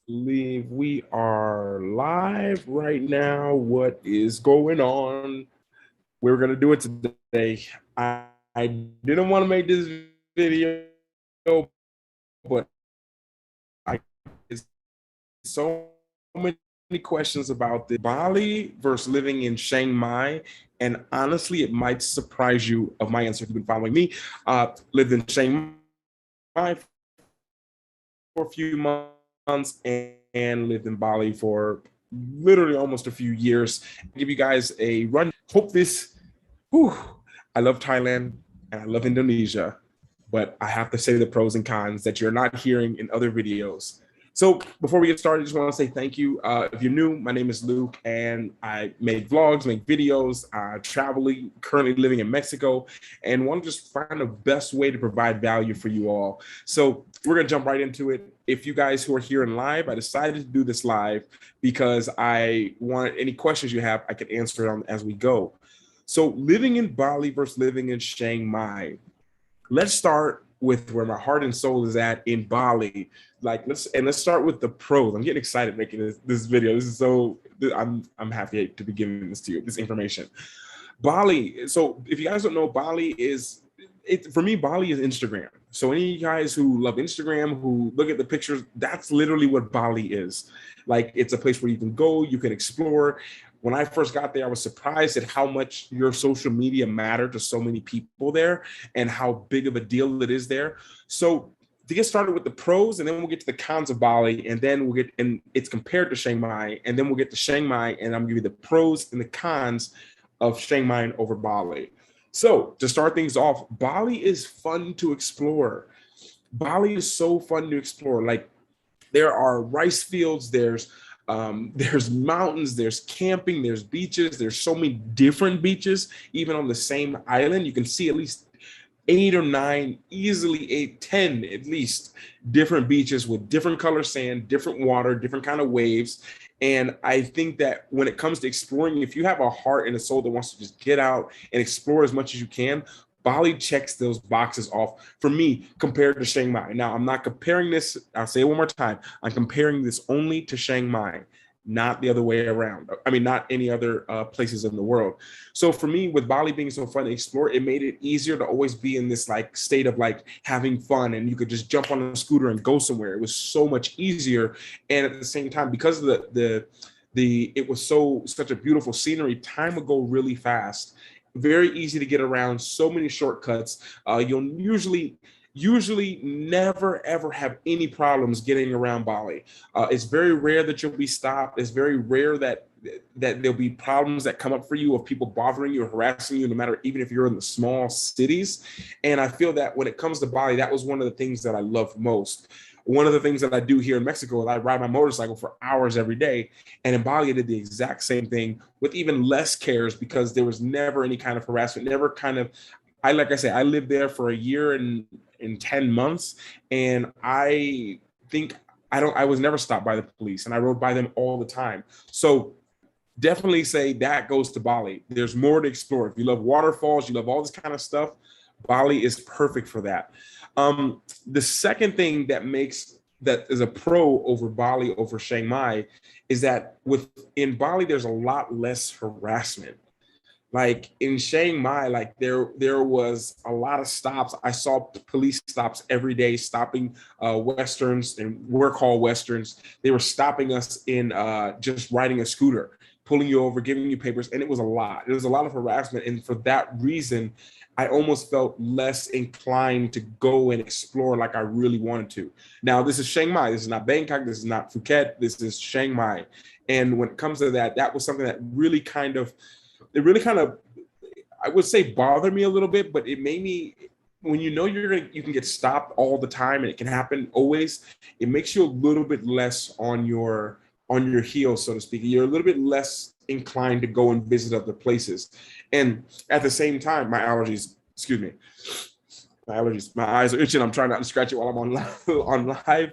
Believe we are live right now. What is going on? We're gonna do it today. I didn't want to make this video, but I get so many questions about this Bali versus living in Chiang Mai, and honestly, it might surprise you of my answer if you've been following me. Lived in Chiang Mai for a few months and lived in Bali for literally almost a few years. I'll give you guys a run. Hope this, whew, I love Thailand and I love Indonesia, but I have to say the pros and cons that you're not hearing in other videos. So before we get started, I just want to say thank you. If you're new, my name is Luke, and I make vlogs, make videos, traveling, currently living in Mexico, and want to just find the best way to provide value for you all. So we're going to jump right into it. If you guys who are here in live, I decided to do this live because I want any questions you have, I can answer them as we go. So living in Bali versus living in Chiang Mai. Let's start with where my heart and soul is at in Bali. Let's start with the pros. I'm getting excited making this video. This is so I'm happy to be giving this to you, this information. Bali. So if you guys don't know, Bali is it for me. Bali is Instagram. So any of you guys who love Instagram, who look at the pictures, that's literally what Bali is. Like it's a place where you can go, you can explore. When I first got there, I was surprised at how much your social media mattered to so many people there and how big of a deal it is there. So to get started with the pros, and then we'll get to the cons of Bali, and then and it's compared to Chiang Mai, and then we'll get to Chiang Mai, and I'm gonna give you the pros and the cons of Chiang Mai over Bali. So to start things off, Bali is fun to explore. Bali is so fun to explore. Like there are rice fields, there's mountains, there's camping, there's beaches, there's so many different beaches, even on the same island. You can see at least 8 or 9, easily 8, 10 at least different beaches with different color sand, different water, different kind of waves. And I think that when it comes to exploring, if you have a heart and a soul that wants to just get out and explore as much as you can, Bali checks those boxes off for me compared to Chiang Mai. Now, I'm not comparing this, I'll say it one more time. I'm comparing this only to Chiang Mai, not the other way around. I mean, not any other places in the world. So for me, with Bali being so fun to explore, it made it easier to always be in this like state of like having fun, and you could just jump on a scooter and go somewhere. It was so much easier, and at the same time, because of the it was such a beautiful scenery, time would go really fast. Very easy to get around, so many shortcuts. You'll usually never ever have any problems getting around Bali. It's very rare that you'll be stopped. It's very rare that there'll be problems that come up for you of people bothering you or harassing you, no matter, even if you're in the small cities. And I feel that when it comes to Bali, that was one of the things that I love most. One of the things that I do here in Mexico is I ride my motorcycle for hours every day. And in Bali, I did the exact same thing with even less cares, because there was never any kind of harassment, never kind of, like I say, I lived there for a year and in 10 months. And I think I was never stopped by the police, and I rode by them all the time. So definitely say that goes to Bali. There's more to explore. If you love waterfalls, you love all this kind of stuff, Bali is perfect for that. The second thing that is a pro over Bali over Chiang Mai is that in Bali, there's a lot less harassment. Like in Chiang Mai, like there was a lot of stops. I saw police stops every day, stopping Westerns, and we're called Westerns. They were stopping us in just riding a scooter, pulling you over, giving you papers, and it was a lot. It was a lot of harassment, and for that reason, I almost felt less inclined to go and explore like I really wanted to. Now, this is Chiang Mai. This is not Bangkok. This is not Phuket. This is Chiang Mai. And when it comes to that, that was something that really kind of, I would say, bothered me a little bit, but it made me, when you know you can get stopped all the time and it can happen always, it makes you a little bit less on your heels, so to speak. You're a little bit less inclined to go and visit other places. And at the same time, my eyes are itching. I'm trying not to scratch it while I'm on live.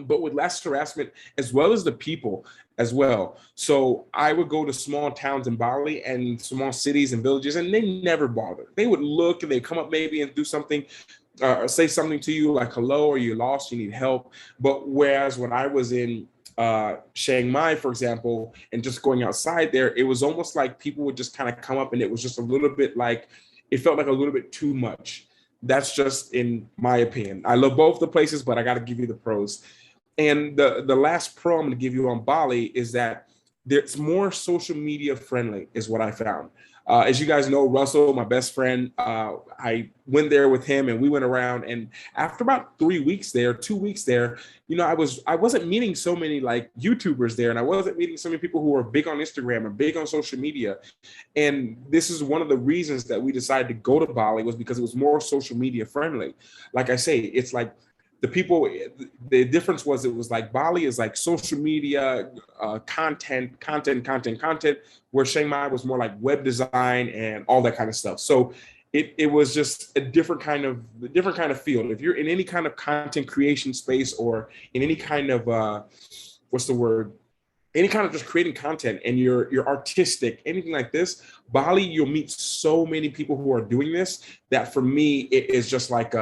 But with less harassment, as well as the people as well. So I would go to small towns in Bali and small cities and villages, and they never bothered. They would look and they'd come up maybe and do something. say something to you like hello, or you're lost, you need help. But whereas when I was in Chiang Mai, for example, and just going outside there, it was almost like people would just kind of come up, and it was just a little bit like, it felt like a little bit too much. That's just in my opinion. I love both the places, but I got to give you the pros. And the last pro I'm going to give you on Bali is that it's more social media friendly, is what I found. As you guys know, Russell, my best friend, I went there with him, and we went around. And after about 3 weeks there, 2 weeks there, you know, I wasn't meeting so many like YouTubers there, and I wasn't meeting so many people who are big on Instagram and big on social media. And this is one of the reasons that we decided to go to Bali, was because it was more social media friendly. Like I say, it's like the people, the difference was, it was like Bali is like social media, content, where Chiang Mai was more like web design and all that kind of stuff. So it was just a different kind of field. If you're in any kind of content creation space, or in any kind of what's the word? Any kind of just creating content, and you're artistic, anything like this, Bali, you'll meet so many people who are doing this, that for me, it is just like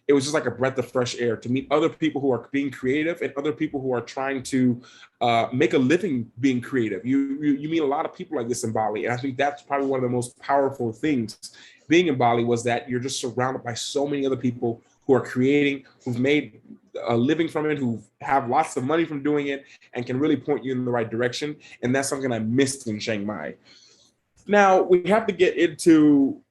it was just like a breath of fresh air to meet other people who are being creative, and other people who are trying to make a living being creative. You meet a lot of people like this in Bali. And I think that's probably one of the most powerful things being in Bali, was that you're just surrounded by so many other people who are creating, who've made a living from it, who have lots of money from doing it, and can really point you in the right direction. And that's something I missed in Chiang Mai. Now we have to get into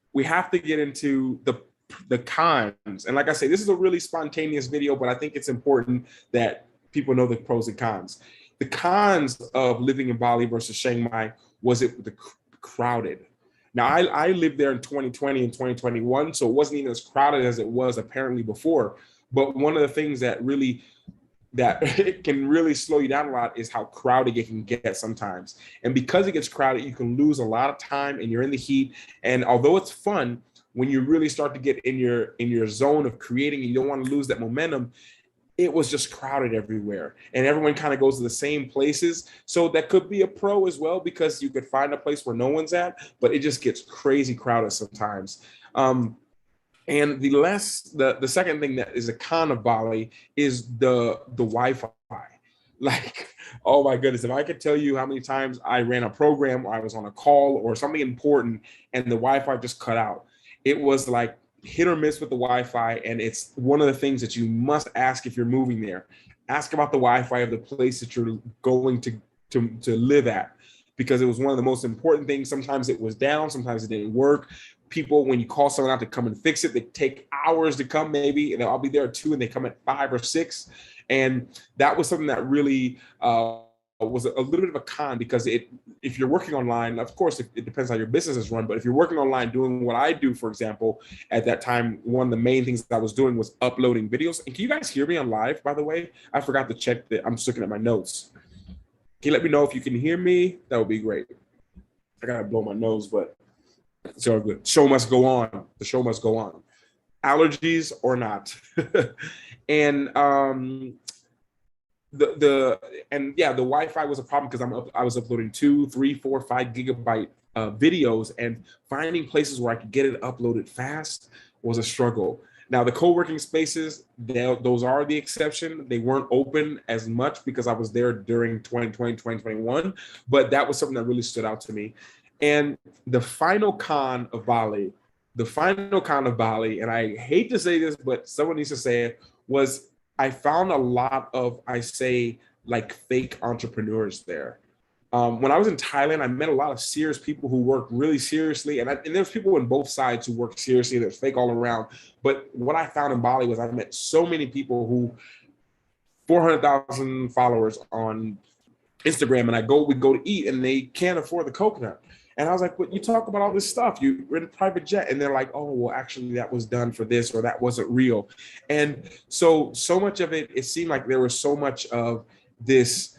the cons. And like I say, this is a really spontaneous video, but I think it's important that people know the pros and cons. The cons of living in Bali versus Chiang Mai was it the crowded. Now, I lived there in 2020 and 2021, so it wasn't even as crowded as it was apparently before. But one of the things that it can really slow you down a lot is how crowded it can get sometimes. And because it gets crowded, you can lose a lot of time, and you're in the heat. And although it's fun, when you really start to get in your zone of creating, and you don't want to lose that momentum, it was just crowded everywhere, and everyone kind of goes to the same places. So that could be a pro as well, because you could find a place where no one's at, but it just gets crazy crowded sometimes. And the second thing that is a con of Bali is the Wi-Fi. Like, oh my goodness, if I could tell you how many times I ran a program, or I was on a call or something important, and the Wi-Fi just cut out. It was like hit or miss with the Wi-Fi. And it's one of the things that you must ask if you're moving there. Ask about the Wi-Fi of the place that you're going to live at, because it was one of the most important things. Sometimes it was down, sometimes it didn't work. People, when you call someone out to come and fix it, they take hours to come, maybe, and I'll be there at 2, and they come at 5 or 6. And that was something that really was a little bit of a con, because if you're working online, of course, it depends how your business is run, but if you're working online doing what I do, for example, at that time, one of the main things that I was doing was uploading videos. And can you guys hear me on live, by the way? I forgot to check that. I'm just looking at my notes. Can you let me know if you can hear me? That would be great. I gotta blow my nose, but it's all good. Show must go on. The show must go on. Allergies or not. And the Wi-Fi was a problem, because I was uploading 2, 3, 4, 5 gigabyte videos, and finding places where I could get it uploaded fast was a struggle. Now, the co-working spaces, those are the exception. They weren't open as much because I was there during 2020, 2021, but that was something that really stood out to me. And the final con of Bali, and I hate to say this, but someone needs to say it, was I found a lot of, I say, like fake entrepreneurs there. When I was in Thailand, I met a lot of serious people who work really seriously. And there's people on both sides who work seriously. There's fake all around. But what I found in Bali was I met so many people who 400,000 followers on Instagram, and we go to eat, and they can't afford the coconut. And I was like, but you talk about all this stuff, you're in a private jet. And they're like, oh, well, actually that was done for this, or that wasn't real. And so much of it seemed like there was so much of this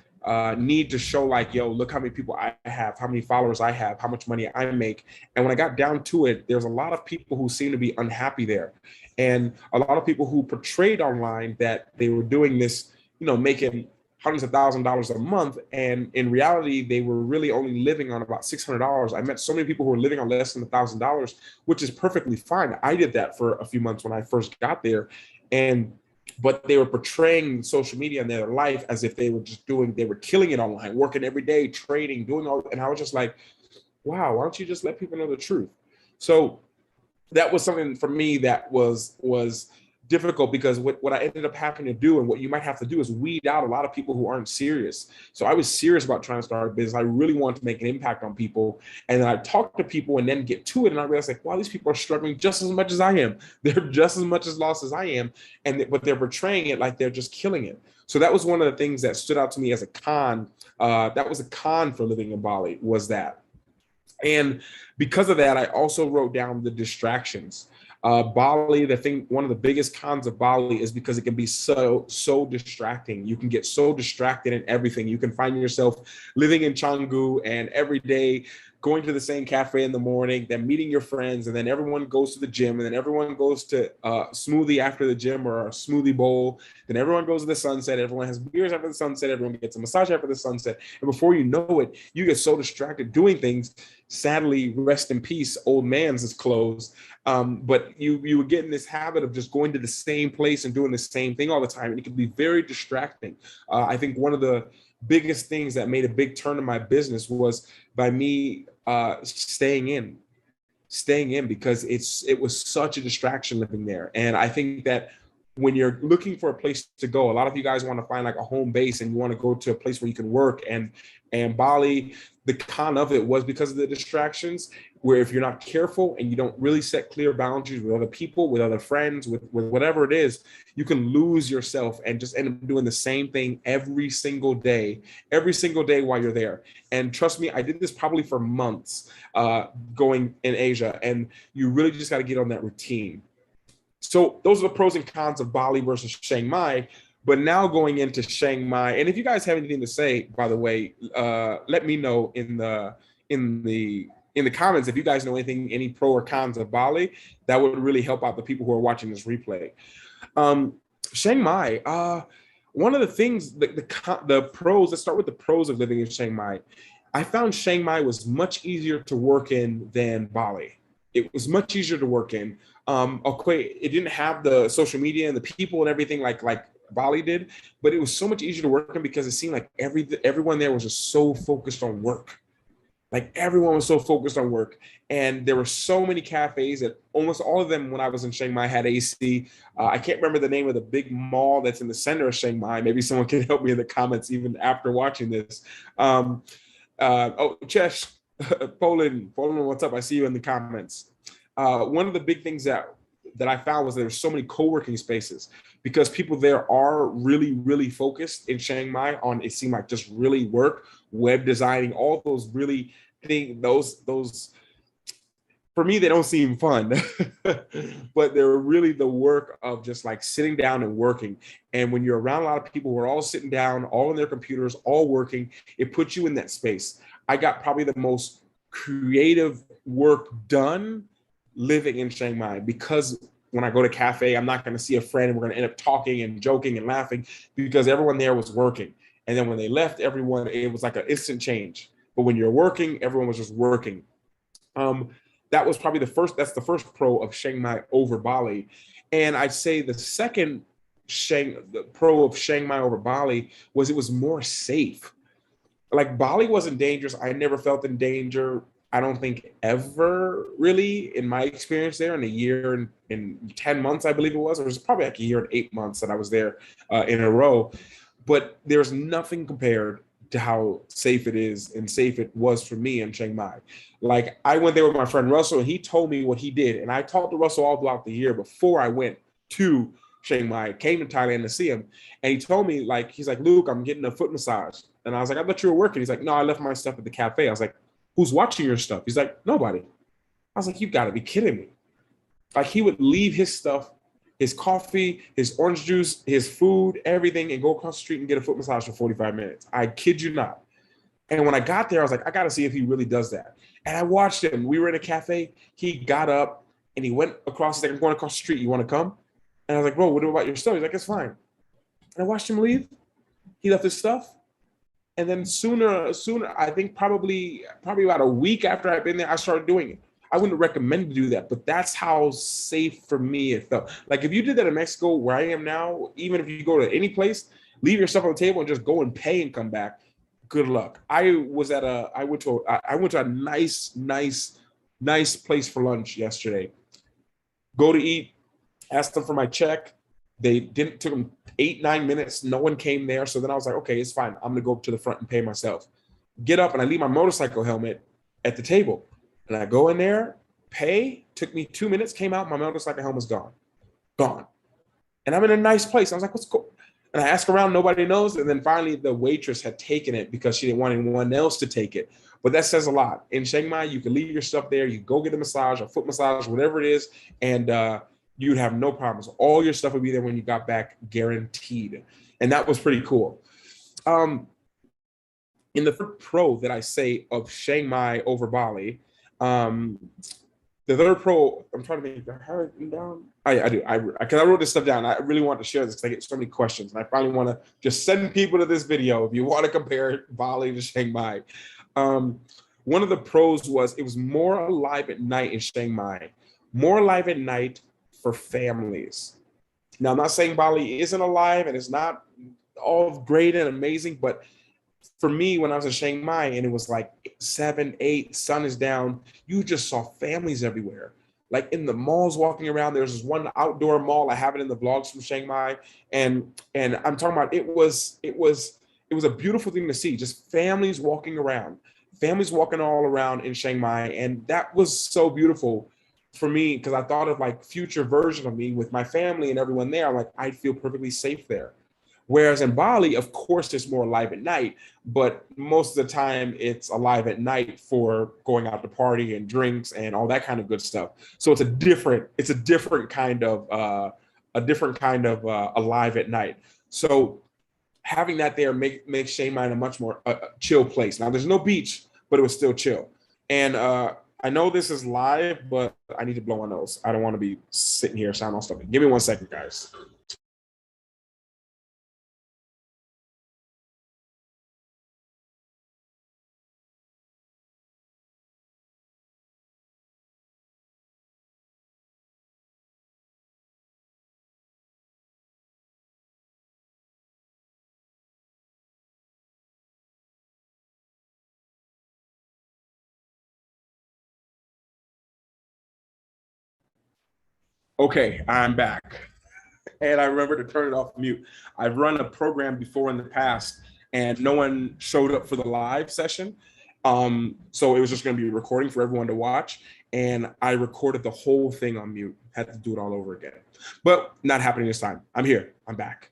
need to show like, yo, look how many people I have, how many followers I have, how much money I make. And when I got down to it, there's a lot of people who seem to be unhappy there. And a lot of people who portrayed online that they were doing this, making hundreds of $1,000s a month. And in reality, they were really only living on about $600. I met so many people who were living on less than $1,000, which is perfectly fine. I did that for a few months when I first got there. But they were portraying social media and their life as if they were killing it online, working every day, trading, doing all. And I was just like, wow, why don't you just let people know the truth? So that was something for me that was difficult, because what I ended up having to do, and what you might have to do, is weed out a lot of people who aren't serious. So I was serious about trying to start a business. I really wanted to make an impact on people. And then I talked to people and then get to it. And I realized, like, wow, these people are struggling just as much as I am. They're just as much as lost as I am. But they're portraying it like they're just killing it. So that was one of the things that stood out to me as a con. That was a con for living in Bali, was that. And because of that, I also wrote down the distractions. Bali, one of the biggest cons of Bali is because it can be so distracting. You can get so distracted in everything. You can find yourself living in Canggu and every day going to the same cafe in the morning, then meeting your friends, and then everyone goes to the gym, and then everyone goes to smoothie after the gym or a smoothie bowl. Then everyone goes to the sunset. Everyone has beers after the sunset. Everyone gets a massage after the sunset. And before you know it, you get so distracted doing things. Sadly, rest in peace, Old Man's is closed. But you would get in this habit of just going to the same place and doing the same thing all the time. And it can be very distracting. I think one of the biggest things that made a big turn in my business was by me staying in, because it was such a distraction living there. And I think that when you're looking for a place to go, a lot of you guys want to find like a home base and you want to go to a place where you can work. And Bali, the con of it was because of the distractions, where if you're not careful and you don't really set clear boundaries with other people, with other friends, with whatever it is, you can lose yourself and just end up doing the same thing every single day while you're there. And trust me, I did this probably for months going in Asia, and you really just got to get on that routine. So those are the pros and cons of Bali versus Chiang Mai. But now going into Chiang Mai, and if you guys have anything to say, by the way, let me know in the comments if you guys know anything, any pro or cons of Bali. That would really help out the people who are watching this replay. Chiang Mai, one of the things, the pros. Let's start with the pros of living in Chiang Mai. I found Chiang Mai was much easier to work in than Bali. It was much easier to work in. Okay, it didn't have the social media and the people and everything like Bali did, but it was so much easier to work in because it seemed like everyone there was just so focused on work. Like everyone was so focused on work, and there were so many cafes that almost all of them when I was in Chiang Mai had AC. I can't remember the name of the big mall that's in the center of Chiang Mai. Maybe someone can help me in the comments even after watching this. Chesh, Poland, what's up? I see you in the comments. One of the big things that I found was there's so many co-working spaces, because people there are really, really focused in Chiang Mai on, it seemed like, just really work, web designing, all those really things, those for me, they don't seem fun, but they're really the work of just like sitting down and working. And when you're around a lot of people who are all sitting down, all on their computers, all working, it puts you in that space. I got probably the most creative work done living in Chiang Mai, because when I go to cafe, I'm not going to see a friend and we're going to end up talking and joking and laughing, because everyone there was working. And then when they left, it was like an instant change. But when you're working, everyone was just working. That was probably that's the first pro of Chiang Mai over Bali. And I'd say the second the pro of Chiang Mai over Bali was it was more safe. Like Bali wasn't dangerous. I never felt in danger. I don't think ever really in my experience there in a year and 10 months, I believe it was probably like a year and 8 months that I was there in a row. But there's nothing compared to how safe it is and safe it was for me in Chiang Mai. Like I went there with my friend Russell, and he told me what he did. And I talked to Russell all throughout the year before I went to Chiang Mai, came to Thailand to see him. And he told me, like, he's like, Luke, I'm getting a foot massage. And I was like, I thought you were working. He's like, no, I left my stuff at the cafe. I was like, who's watching your stuff? He's like, nobody. I was like, you gotta be kidding me. Like he would leave his stuff, his coffee, his orange juice, his food, everything, and go across the street and get a foot massage for 45 minutes. I kid you not. And when I got there, I was like, I got to see if he really does that. And I watched him. We were in a cafe. He got up and he went across. He's like, I'm going across the street. You want to come? And I was like, bro, what about your stuff? He's like, it's fine. And I watched him leave. He left his stuff. And then sooner, I think probably about a week after I've been there, I started doing it. I wouldn't recommend to do that, but that's how safe for me it felt. Like if you did that in Mexico, where I am now, even if you go to any place, leave your stuff on the table and just go and pay and come back. Good luck. I went to a nice place for lunch yesterday. Go to eat, asked them for my check. They didn't, took them 8-9 minutes. No one came there. So then I was like, okay, it's fine. I'm gonna go up to the front and pay myself. Get up and I leave my motorcycle helmet at the table. And I go in there, pay, took me 2 minutes, came out, my motorcycle helmet's gone. Gone. And I'm in a nice place. I was like, what's cool? And I asked around, nobody knows. And then finally the waitress had taken it because she didn't want anyone else to take it. But that says a lot. In Chiang Mai, you can leave your stuff there. You go get a massage, a foot massage, whatever it is. And you'd have no problems. All your stuff would be there when you got back, guaranteed. And that was pretty cool. In the third pro that I say of Chiang Mai over Bali, the third pro, I'm trying to make it down. I do. Because I wrote this stuff down. I really want to share this because I get so many questions. And I finally want to just send people to this video if you want to compare Bali to Chiang Mai. One of the pros was it was more alive at night in Chiang Mai. More alive at night for families. Now, I'm not saying Bali isn't alive and it's not all great and amazing, but for me, when I was in Chiang Mai and it was like 7, 8, sun is down, you just saw families everywhere. Like in the malls walking around, there's this one outdoor mall. I have it in the vlogs from Chiang Mai. And I'm talking about it was a beautiful thing to see, just families walking around, families walking all around in Chiang Mai. And that was so beautiful for me because I thought of like future version of me with my family and everyone there. Like I'd feel perfectly safe there. Whereas in Bali, of course, it's more alive at night, but most of the time it's alive at night for going out to party and drinks and all that kind of good stuff. So it's a different kind of alive at night. So having that there makes Chiang Mai a much more chill place. Now there's no beach, but it was still chill. And I know this is live, but I need to blow my nose. I don't want to be sitting here sounding all stuff. Give me 1 second, guys. Okay, I'm back. And I remember to turn it off mute. I've run a program before in the past and no one showed up for the live session. So it was just going to be a recording for everyone to watch. And I recorded the whole thing on mute, had to do it all over again. But not happening this time. I'm here, I'm back.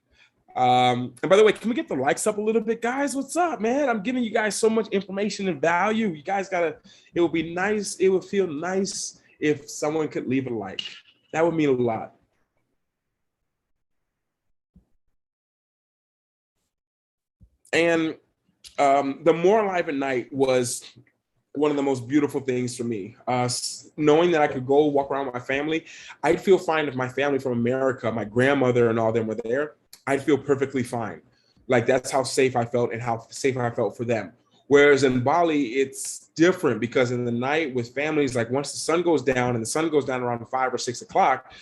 And by the way, can we get the likes up a little bit, guys? What's up, man? I'm giving you guys so much information and value. You guys gotta, it would be nice, it would feel nice if someone could leave a like. That would mean a lot. And the more alive at night was one of the most beautiful things for me. Knowing that I could go walk around with my family, I'd feel fine if my family from America, my grandmother and all them were there. I'd feel perfectly fine. Like that's how safe I felt and how safe I felt for them. Whereas in Bali, it's different because in the night with families, like once the sun goes down and the sun goes down around 5 or 6 o'clock,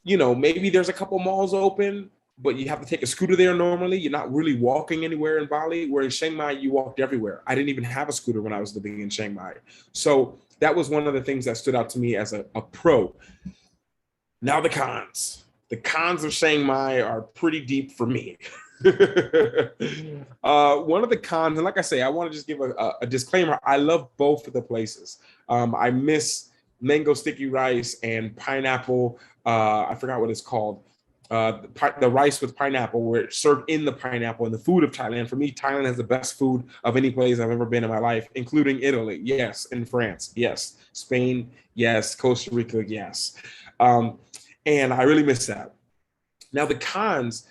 you know, maybe there's a couple malls open, but you have to take a scooter there normally. You're not really walking anywhere in Bali, where in Chiang Mai, you walked everywhere. I didn't even have a scooter when I was living in Chiang Mai. So that was one of the things that stood out to me as a pro. Now the cons. The cons of Chiang Mai are pretty deep for me. One of the cons, and like I say, I want to just give a disclaimer. I love both of the places. I miss mango sticky rice and pineapple. I forgot what it's called. The rice with pineapple, where it's served in the pineapple, and the food of Thailand. For me, Thailand has the best food of any place I've ever been in my life, including Italy, yes, and France, yes, Spain, yes, Costa Rica, yes. And I really miss that. Now the cons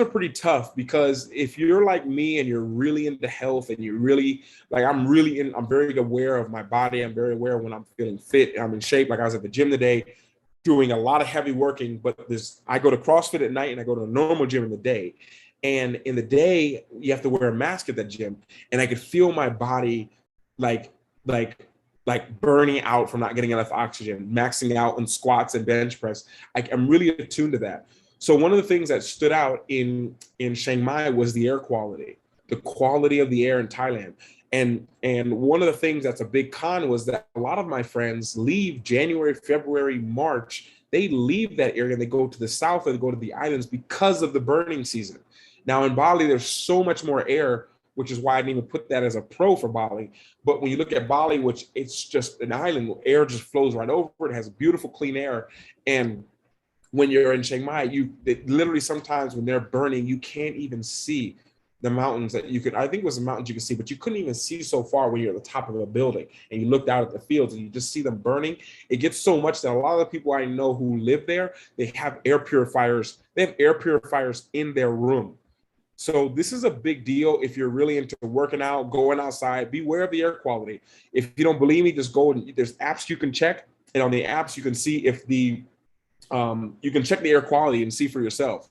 are pretty tough because if you're like me and you're really into health and you really like, I'm very aware of my body. I'm very aware when I'm feeling fit, I'm in shape. Like I was at the gym today doing a lot of heavy working, but I go to CrossFit at night and I go to a normal gym in the day. And in the day, you have to wear a mask at that gym. And I could feel my body like, like, like burning out from not getting enough oxygen, maxing out on squats and bench press. I'm really attuned to that. So one of the things that stood out in Chiang Mai was the air quality, the quality of the air in Thailand. And one of the things that's a big con was that a lot of my friends leave January, February, March. They leave that area and they go to the south or they go to the islands because of the burning season. Now in Bali, there's so much more air, which is why I didn't even put that as a pro for Bali. But when you look at Bali, which it's just an island, air just flows right over it. It has beautiful, clean air. And when you're in Chiang Mai, literally sometimes when they're burning, you can't even see the mountains that you could, I think it was the mountains you could see, but you couldn't even see so far when you're at the top of a building and you looked out at the fields and you just see them burning. It gets so much that a lot of the people I know who live there, they have air purifiers. They have air purifiers in their room. So this is a big deal if you're really into working out, going outside. Beware of the air quality. If you don't believe me, just go and there's apps you can check. And on the apps, you can see if you can check the air quality and see for yourself.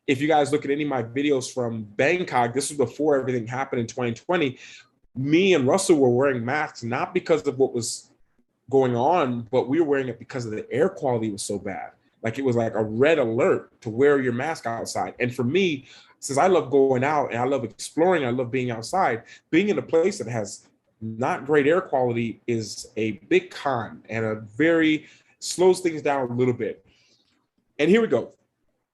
If you guys look at any of my videos from Bangkok, this was before everything happened in 2020. Me and Russell were wearing masks, not because of what was going on, but we were wearing it because of the air quality was so bad. Like it was like a red alert to wear your mask outside. And for me, since I love going out and I love exploring, I love being outside, being in a place that has not great air quality is a big con and a very slows things down a little bit. And here we go.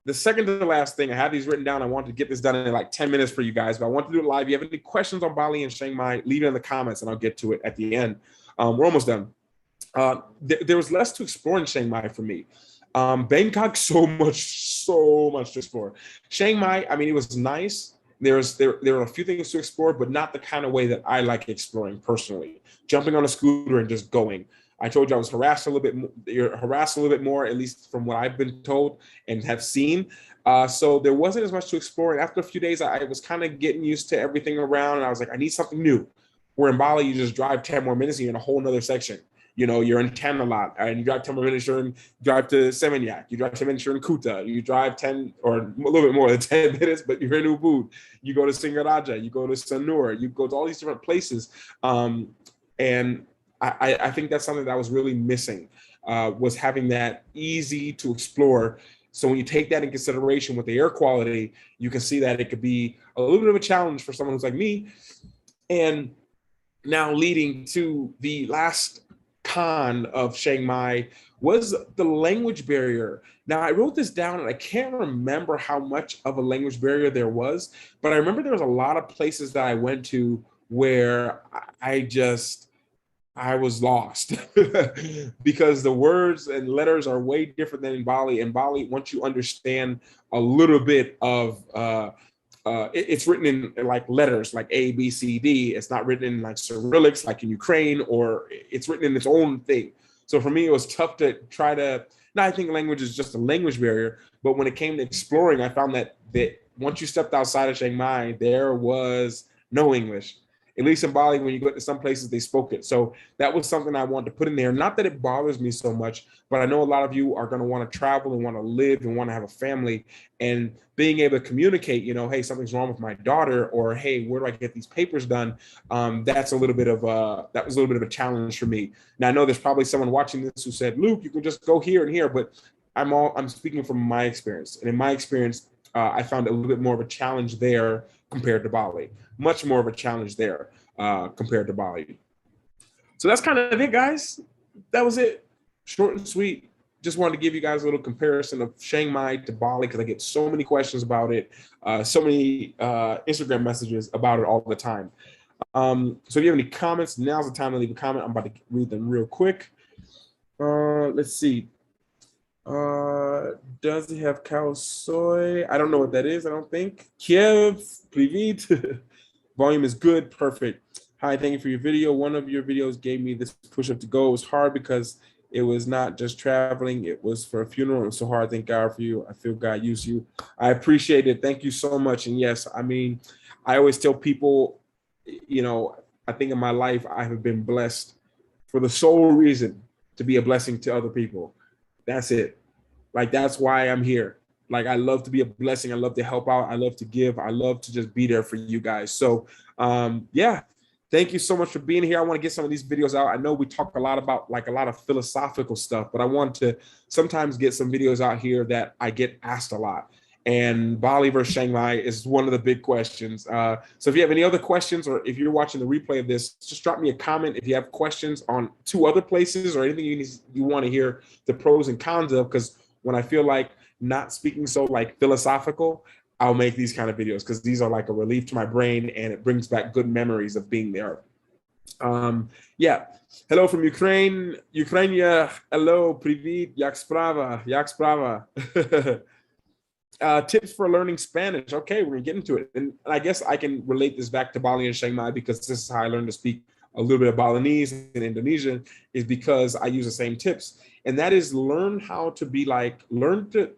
The second to the last thing, I have these written down. I want to get this done in like 10 minutes for you guys, but I want to do it live. If you have any questions on Bali and Chiang Mai, leave it in the comments and I'll get to it at the end. We're almost done. There was less to explore in Chiang Mai for me. Bangkok, so much to explore. Chiang Mai, I mean, it was nice. There were a few things to explore, but not the kind of way that I like exploring personally. Jumping on a scooter and just going. I told you I was harassed a little bit. You're harassed a little bit more, at least from what I've been told and have seen. So there wasn't as much to explore. And after a few days, I was kind of getting used to everything around. And I was like, I need something new. Where in Bali, you just drive 10 more minutes and you're in a whole nother section. You know, you're in Tanalot and you drive 10 more minutes, you drive to Seminyak. You drive 10 minutes, you're in Kuta. You drive 10 or a little bit more than 10 minutes, but you're in Ubud. You go to Singaraja. You go to Sanur. You go to all these different places. And I think that's something that I was really missing, was having that easy to explore. So when you take that in consideration with the air quality, you can see that it could be a little bit of a challenge for someone who's like me. And now leading to the last con of Chiang Mai was the language barrier. Now I wrote this down and I can't remember how much of a language barrier there was, but I remember there was a lot of places that I went to where I was lost because the words and letters are way different than in Bali. In Bali, once you understand a little bit of, it's written in like letters like A, B, C, D. It's not written in like Cyrillics like in Ukraine, or it's written in its own thing. So for me, it was tough to try to, now I think language is just a language barrier, but when it came to exploring, I found that once you stepped outside of Chiang Mai, there was no English. At least in Bali, when you go to some places, they spoke it. So that was something I wanted to put in there. Not that it bothers me so much, but I know a lot of you are going to want to travel and want to live and want to have a family. And being able to communicate, you know, hey, something's wrong with my daughter, or hey, where do I get these papers done? That was a little bit of a challenge for me. Now I know there's probably someone watching this who said, Luke, you can just go here and here, but I'm speaking from my experience. And in my experience, I found a little bit more of a challenge there compared to Bali. Much more of a challenge there compared to Bali. So that's kind of it, guys. That was it. Short and sweet. Just wanted to give you guys a little comparison of Chiang Mai to Bali because I get so many questions about it, so many Instagram messages about it all the time. So if you have any comments, now's the time to leave a comment. I'm about to read them real quick. Let's see. Does it have cow soy? I don't know what that is. I don't think. Kiev, Privit. Volume is good. Perfect. Hi, thank you for your video. One of your videos gave me this push-up to go. It was hard because it was not just traveling. It was for a funeral. It was so hard. Thank God for you. I feel God used you. I appreciate it. Thank you so much. And yes, I mean, I always tell people, you know, I think in my life, I have been blessed for the sole reason to be a blessing to other people. That's it. Like, that's why I'm here. Like, I love to be a blessing. I love to help out. I love to give. I love to just be there for you guys. So yeah, thank you so much for being here. I want to get some of these videos out. I know we talk a lot about like a lot of philosophical stuff, but I want to sometimes get some videos out here that I get asked a lot. And Bali versus Chiang Mai is one of the big questions. So if you have any other questions, or if you're watching the replay of this, just drop me a comment if you have questions on 2 other places or anything you want to hear the pros and cons of. Because when I feel like not speaking so like philosophical, I'll make these kind of videos, because these are like a relief to my brain and it brings back good memories of being there. Yeah. Hello from Ukraine. Ukraine. Hello. Привет. Jak sprawa. Jak sprawa. Tips for learning Spanish. Okay, we're gonna get into it. And I guess I can relate this back to Bali and Chiang Mai, because this is how I learned to speak a little bit of Balinese and Indonesian, is because I use the same tips. And that is, learn how to be like, learn to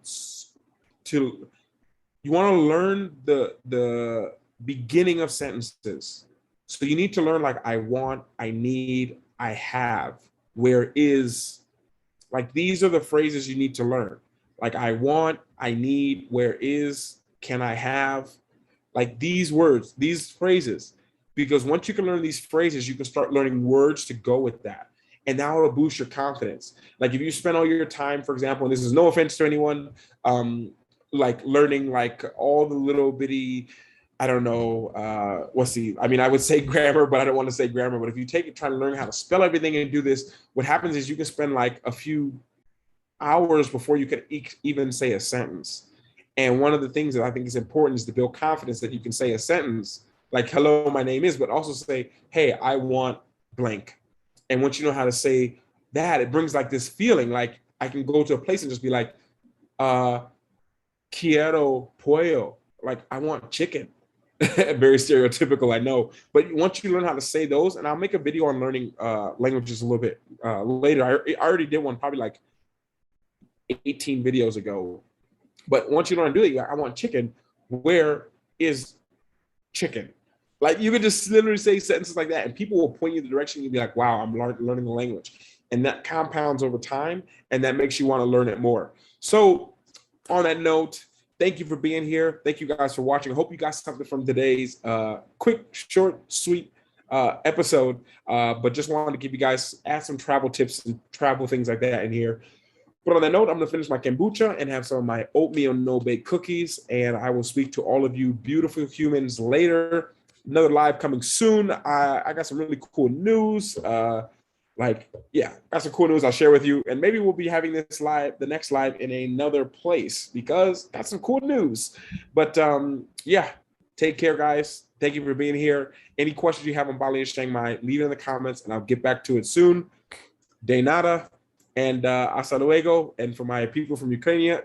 you want to learn the beginning of sentences. So you need to learn like I want, I need, I have, where is. Like, these are the phrases you need to learn. Like, I want, I need, where is, can I have. Like, these words, these phrases. Because once you can learn these phrases, you can start learning words to go with that. And now it'll boost your confidence. Like, if you spend all your time, for example, and this is no offense to anyone, like learning like all the little bitty, I don't know, I mean, I would say grammar, but I don't want to say grammar. But if you take it, try to learn how to spell everything and do this, what happens is you can spend like a few hours before you can even say a sentence. And one of the things that I think is important is to build confidence that you can say a sentence like, hello, my name is, but also say, hey, I want blank. And once you know how to say that, it brings like this feeling like I can go to a place and just be like, quiero pollo, like I want chicken. Very stereotypical, I know. But once you learn how to say those, and I'll make a video on learning languages a little bit later. I already did one probably like 18 videos ago. But once you learn to do it, I want chicken. Where is chicken? Like, you could just literally say sentences like that, and people will point you in the direction. You'll be like, wow, I'm learning the language. And that compounds over time, and that makes you want to learn it more. So on that note, thank you for being here. Thank you guys for watching. I hope you got something from today's quick, short, sweet episode. But just wanted to give you guys, add some travel tips and travel things like that in here. But on that note, I'm going to finish my kombucha and have some of my oatmeal no-bake cookies. And I will speak to all of you beautiful humans later. Another live coming soon. I got some really cool news. Got some cool news I'll share with you. And maybe we'll be having this live, the next live, in another place, because got some cool news. But yeah, take care, guys. Thank you for being here. Any questions you have on Bali and Chiang Mai, leave it in the comments and I'll get back to it soon. De nada. And hasta luego. And for my people from Ukraine,